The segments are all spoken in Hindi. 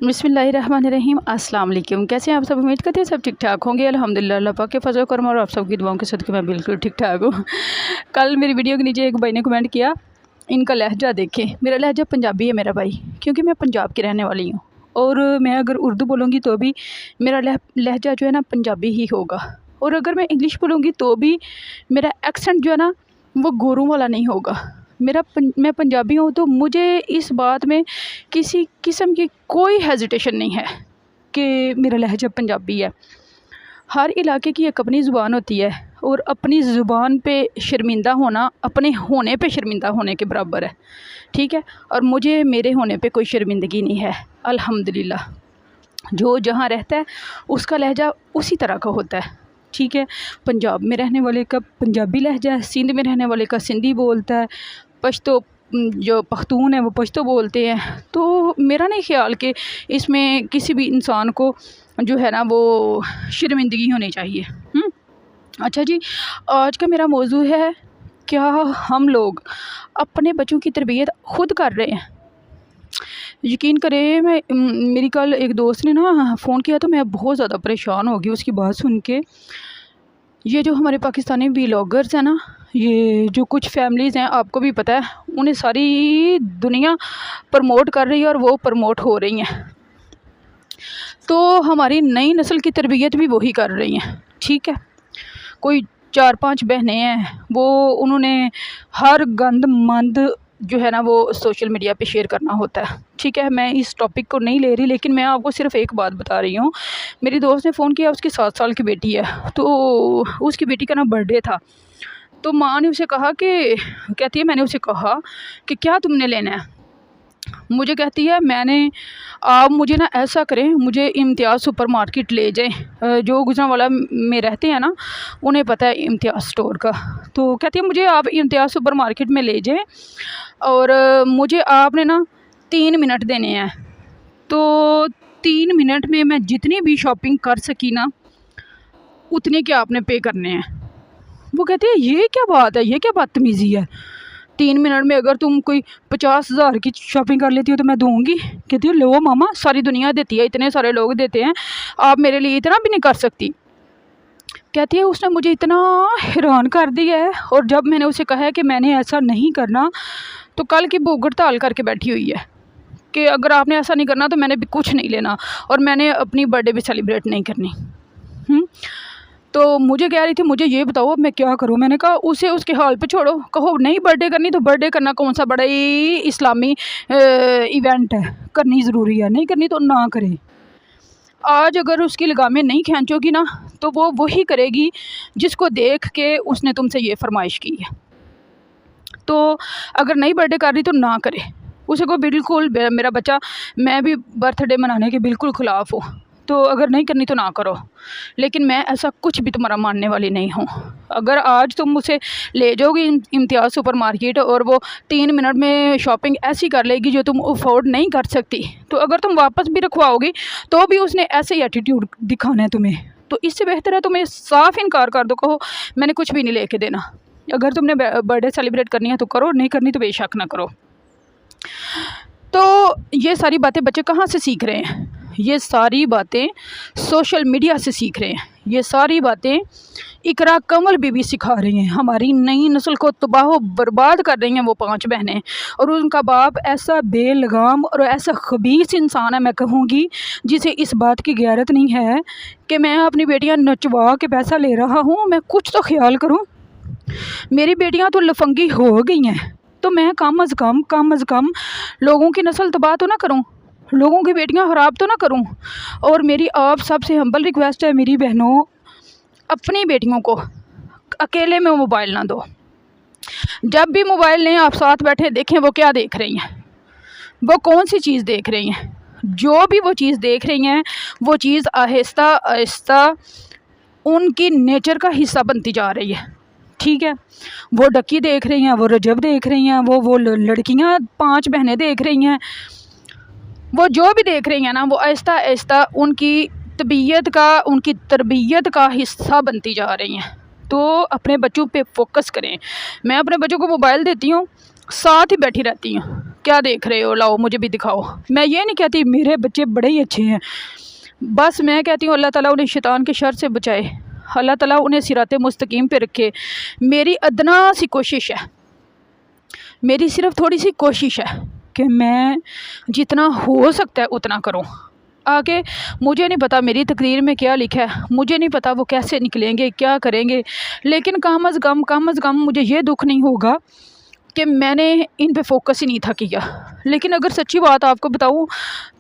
बिस्मिल्लाहिर्रहमानिर्रहीम। अस्सलाम वालेकुम। कैसे हैं आप सब? उम्मीद करते हैं सब ठीक ठाक होंगे। अल्हम्दुलिल्लाह, अल्लाह पाक के फजल करम और आप सबकी दुआओं के सदक़े मैं बिल्कुल ठीक ठाक हूँ। कल मेरी वीडियो के नीचे एक भाई ने कमेंट किया, इनका लहजा देखें। मेरा लहजा पंजाबी है मेरा भाई, क्योंकि मैं पंजाब की रहने वाली हूँ। और मैं अगर उर्दू बोलूँगी तो भी मेरा लहजा जो है ना पंजाबी ही होगा। और अगर मैं इंग्लिश बोलूँगी तो भी मेरा एक्सेंट जो है ना वो गोरों वाला नहीं होगा। मैं पंजाबी हूँ, तो मुझे इस बात में किसी किस्म की कोई हेजिटेशन नहीं है कि मेरा लहजा पंजाबी है। हर इलाके की एक अपनी ज़ुबान होती है और अपनी ज़ुबान पे शर्मिंदा होना अपने होने पे शर्मिंदा होने के बराबर है, ठीक है। और मुझे मेरे होने पे कोई शर्मिंदगी नहीं है, अल्हम्दुलिल्लाह। जो जहाँ रहता है उसका लहजा उसी तरह का होता है, ठीक है। पंजाब में रहने वाले का पंजाबी लहजा है, सिंध में रहने वाले का सिंधी बोलता है, पश्तो जो पख्तून है वो पश्तो बोलते हैं। तो मेरा नहीं ख्याल कि इसमें किसी भी इंसान को जो है ना वो शर्मिंदगी होनी चाहिए। अच्छा जी, आज का मेरा मौजू है, क्या हम लोग अपने बच्चों की तरबियत खुद कर रहे हैं? यकीन करें, मेरी कल एक दोस्त ने ना फ़ोन किया तो मैं बहुत ज़्यादा परेशान हो गई उसकी बात सुन के। ये जो हमारे पाकिस्तानी व्लॉगर्स हैं ना, ये जो कुछ फैमिलीज़ हैं, आपको भी पता है, उन्हें सारी दुनिया प्रमोट कर रही है और वो प्रमोट हो रही हैं। तो हमारी नई नस्ल की तरबियत भी वही कर रही हैं, ठीक है। कोई 4-5 बहनें हैं, वो उन्होंने हर गंद मंद जो है ना वो सोशल मीडिया पे शेयर करना होता है, ठीक है। मैं इस टॉपिक को नहीं ले रही, लेकिन मैं आपको सिर्फ एक बात बता रही हूँ। मेरी दोस्त ने फ़ोन किया, उसकी 7 साल की बेटी है, तो उसकी बेटी का ना बर्थडे था। तो माँ ने उसे कहा कि कहती है, मैंने उसे कहा कि क्या तुमने लेना है? मुझे कहती है, आप मुझे ना ऐसा करें, मुझे इम्तियाज़ सुपर मार्केट ले जाएं। जो गुजरांवाला में रहते हैं ना, उन्हें पता है इम्तियाज़ स्टोर का। तो कहती है, मुझे आप इम्तियाज़ सुपर मार्केट में ले जाएं और मुझे आपने ना 3 मिनट देने हैं। तो 3 मिनट में मैं जितनी भी शॉपिंग कर सकी ना, उतने के आपने पे करने हैं। वो कहती है, ये क्या बात है, ये क्या बदतमीज़ी है? 3 मिनट में अगर तुम कोई 50,000 की शॉपिंग कर लेती हो तो मैं दूँगी। कहती है, लो मामा, सारी दुनिया देती है, इतने सारे लोग देते हैं, आप मेरे लिए इतना भी नहीं कर सकती। कहती है, उसने मुझे इतना हैरान कर दिया है। और जब मैंने उसे कहा है कि मैंने ऐसा नहीं करना, तो कल की भूख हड़ताल करके बैठी हुई है कि अगर आपने ऐसा नहीं करना तो मैंने भी कुछ नहीं लेना और मैंने अपनी बर्थडे भी सेलिब्रेट नहीं करनी। तो मुझे कह रही थी, मुझे ये बताओ अब मैं क्या करूँ? मैंने कहा, उसे उसके हाल पे छोड़ो, कहो नहीं बर्थडे करनी तो बर्थडे करना कौन सा बड़ा ही इस्लामी इवेंट है, करनी ज़रूरी है, नहीं करनी तो ना करे। आज अगर उसकी लगामें नहीं खींचोगी ना, तो वो वही करेगी जिसको देख के उसने तुमसे ये फरमाइश की है। तो अगर नहीं बर्थडे कर रही तो ना करे। उसे को बिल्कुल, मेरा बच्चा, मैं भी बर्थडे मनाने के बिल्कुल ख़िलाफ़ हूँ, तो अगर नहीं करनी तो ना करो। लेकिन मैं ऐसा कुछ भी तुम्हारा मानने वाली नहीं हूँ। अगर आज तुम उसे ले जाओगी इम्तियाज़ सुपर मार्केट और वो 3 मिनट में शॉपिंग ऐसी कर लेगी जो तुम अफोर्ड नहीं कर सकती, तो अगर तुम वापस भी रखवाओगी तो भी उसने ऐसे ही एटीट्यूड दिखाना है तुम्हें। तो इससे बेहतर है तुम्हें साफ़ इनकार कर दो, कहो मैंने कुछ भी नहीं लेके देना। अगर तुमने बर्थडे सेलिब्रेट करनी है तो करो, नहीं करनी तो बेशक ना करो। तो ये सारी बातें बच्चे कहाँ से सीख रहे हैं? ये सारी बातें सोशल मीडिया से सीख रहे हैं। ये सारी बातें इकरा कमल बीबी सिखा रही हैं। हमारी नई नस्ल को तबाह बर्बाद कर रही हैं वो 5 बहनें। और उनका बाप ऐसा बेलगाम और ऐसा खबीस इंसान है, मैं कहूँगी, जिसे इस बात की गैरत नहीं है कि मैं अपनी बेटियां नचवा के पैसा ले रहा हूँ। मैं कुछ तो ख्याल करूँ, मेरी बेटियां तो लफंगी हो गई हैं, तो मैं कम अज़ कम लोगों की नस्ल तबाह तो ना करूं, लोगों की बेटियां ख़राब तो ना करूं। और मेरी आप सबसे हम्बल रिक्वेस्ट है, मेरी बहनों, अपनी बेटियों को अकेले में मोबाइल ना दो। जब भी मोबाइल लें, आप साथ बैठे देखें वो क्या देख रही हैं, वो कौन सी चीज़ देख रही हैं। जो भी वो चीज़ देख रही हैं, वो चीज़ आहिस्ता आहिस्ता उनकी नेचर का हिस्सा बनती जा रही है, ठीक है। वो डक्की देख रही हैं, वो रजब देख रही हैं, वो लड़कियां 5 बहनें देख रही हैं, वो जो भी देख रही हैं ना, वो आहिस्ता आहिस्ता उनकी तरबियत का हिस्सा बनती जा रही हैं। तो अपने बच्चों पे फोकस करें। मैं अपने बच्चों को मोबाइल देती हूँ, साथ ही बैठी रहती हूँ, क्या देख रहे हो, लाओ मुझे भी दिखाओ। मैं ये नहीं कहती मेरे बच्चे बड़े ही अच्छे हैं, बस मैं कहती हूँ अल्लाह ताला उन्हें शैतान के शर से बचाए, अल्लाह ताला उन्हें सिराते मुस्तकीम पे रखे। मेरी अदना सी कोशिश है, मेरी सिर्फ थोड़ी सी कोशिश है कि मैं जितना हो सकता है उतना करूँ। आगे मुझे नहीं पता मेरी तकदीर में क्या लिखा है, मुझे नहीं पता वो कैसे निकलेंगे, क्या करेंगे, लेकिन कम अज़ कम मुझे ये दुख नहीं होगा कि मैंने इन पे फोकस ही नहीं था किया। लेकिन अगर सच्ची बात आपको बताऊं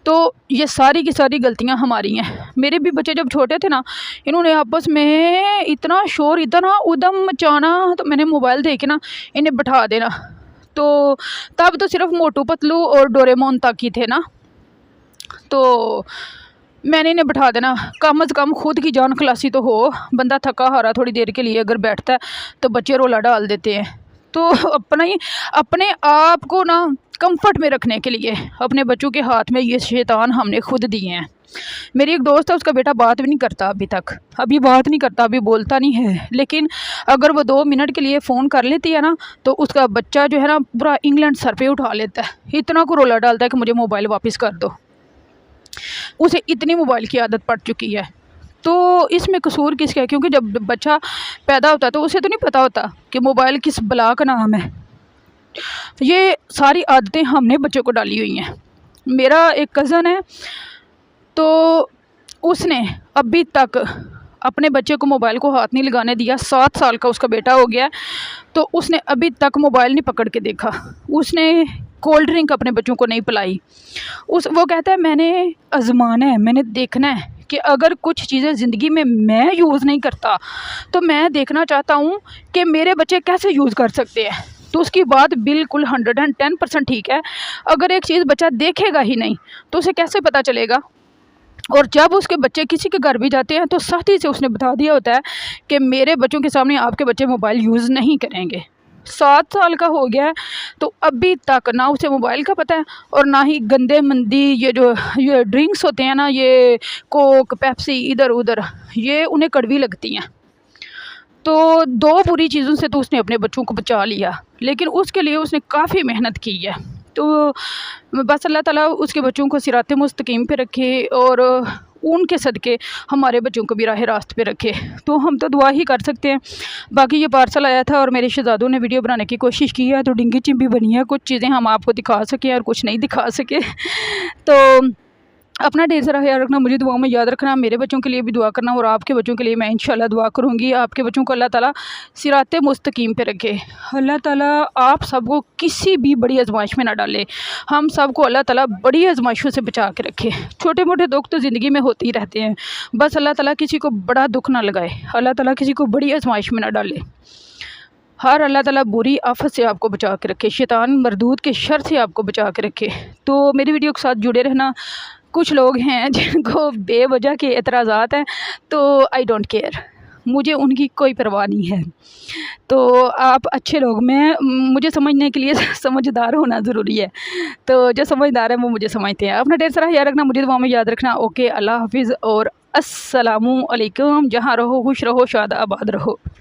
तो ये सारी की सारी गलतियां हमारी हैं। मेरे भी बच्चे जब छोटे थे ना, इन्होंने आपस में इतना शोर, इतना उदम मचाना, तो मैंने मोबाइल दे के ना इन्हें बैठा देना। तो तब तो सिर्फ मोटू पतलू और डोरेमोन तक ही थे ना, तो मैंने इन्हें बैठा देना। कम अज़ कम खुद की जान खलासी तो हो, बंदा थका हारा थोड़ी देर के लिए अगर बैठता है तो बच्चे रोला डाल देते हैं। तो अपने आप को ना कंफर्ट में रखने के लिए अपने बच्चों के हाथ में ये शैतान हमने खुद दिए हैं। मेरी एक दोस्त है, उसका बेटा बात भी नहीं करता अभी बात नहीं करता, अभी बोलता नहीं है, लेकिन अगर वो 2 मिनट के लिए फ़ोन कर लेती है ना तो उसका बच्चा जो है ना पूरा इंग्लैंड सर पे उठा लेता है, इतना को रोला डालता है कि मुझे मोबाइल वापस कर दो। उसे इतनी मोबाइल की आदत पड़ चुकी है। तो इसमें कसूर किसका है? क्योंकि जब बच्चा पैदा होता है तो उसे तो नहीं पता होता कि मोबाइल किस बला का नाम है। ये सारी आदतें हमने बच्चों को डाली हुई हैं। मेरा एक कज़न है, तो उसने अभी तक अपने बच्चे को मोबाइल को हाथ नहीं लगाने दिया। 7 साल का उसका बेटा हो गया, तो उसने अभी तक मोबाइल नहीं पकड़ के देखा। उसने कोल्ड ड्रिंक अपने बच्चों को नहीं पिलाई। वो कहता है मैंने आजमाना है, मैंने देखना है कि अगर कुछ चीज़ें ज़िंदगी में मैं यूज़ नहीं करता तो मैं देखना चाहता हूँ कि मेरे बच्चे कैसे यूज़ कर सकते हैं। तो उसकी बात बिल्कुल 110% ठीक है। अगर एक चीज़ बच्चा देखेगा ही नहीं तो उसे कैसे पता चलेगा? और जब उसके बच्चे किसी के घर भी जाते हैं तो साथी से उसने बता दिया होता है कि मेरे बच्चों के सामने आपके बच्चे मोबाइल यूज़ नहीं करेंगे। 7 साल का हो गया है, तो अभी तक ना उसे मोबाइल का पता है और ना ही गंदे मंदी ये ड्रिंक्स होते हैं ना, ये कोक पेप्सी इधर उधर, ये उन्हें कड़वी लगती हैं। तो 2 बुरी चीज़ों से तो उसने अपने बच्चों को बचा लिया, लेकिन उसके लिए उसने काफ़ी मेहनत की है। तो बस अल्लाह ताला उसके बच्चों को सिराते मुस्तकीम पे रखे और उनके सदक़े हमारे बच्चों को भी राह रास्त पे रखे। तो हम तो दुआ ही कर सकते हैं। बाकी ये पार्सल आया था और मेरे शहज़ादों ने वीडियो बनाने की कोशिश की है, तो डिंगी चिंबी बनी है। कुछ चीज़ें हम आपको दिखा सकें और कुछ नहीं दिखा सके। तो अपना ढेर सारा ख्याल रखना, मुझे दुआओं में याद रखना, मेरे बच्चों के लिए भी दुआ करना और आपके बच्चों के लिए मैं इंशाल्लाह दुआ करूँगी। आपके बच्चों को अल्लाह ताला सिराते मुस्तकीम पे रखे। अल्लाह ताला आप सबको किसी भी बड़ी आजमाइश में ना डाले। हम सबको अल्लाह ताला बड़ी आजमाइशों से बचा के रखे। छोटे मोटे दुख तो ज़िंदगी में होते ही रहते हैं, बस अल्लाह ताला किसी को बड़ा दुख ना लगाए, अल्लाह ताला किसी को बड़ी आजमाइश में ना डाले। हर अल्लाह ताला बुरी आफत से आपको बचा के रखे, शैतान मरदूद के शर से आपको बचा के रखे। तो मेरी वीडियो के साथ जुड़े रहना। कुछ लोग हैं जिनको बेवजह के एतराज़ात हैं, तो आई डोंट केयर, मुझे उनकी कोई परवाह नहीं है। तो आप अच्छे लोग, मुझे समझने के लिए समझदार होना ज़रूरी है। तो जो समझदार है वो मुझे समझते हैं। अपना ढेर सारा ख्याल रखना, मुझे दुआ में याद रखना। ओके, अल्लाह हाफिज़ और अस्सलामु अलैकुम। जहाँ रहो खुश रहो, शाद आबाद रहो।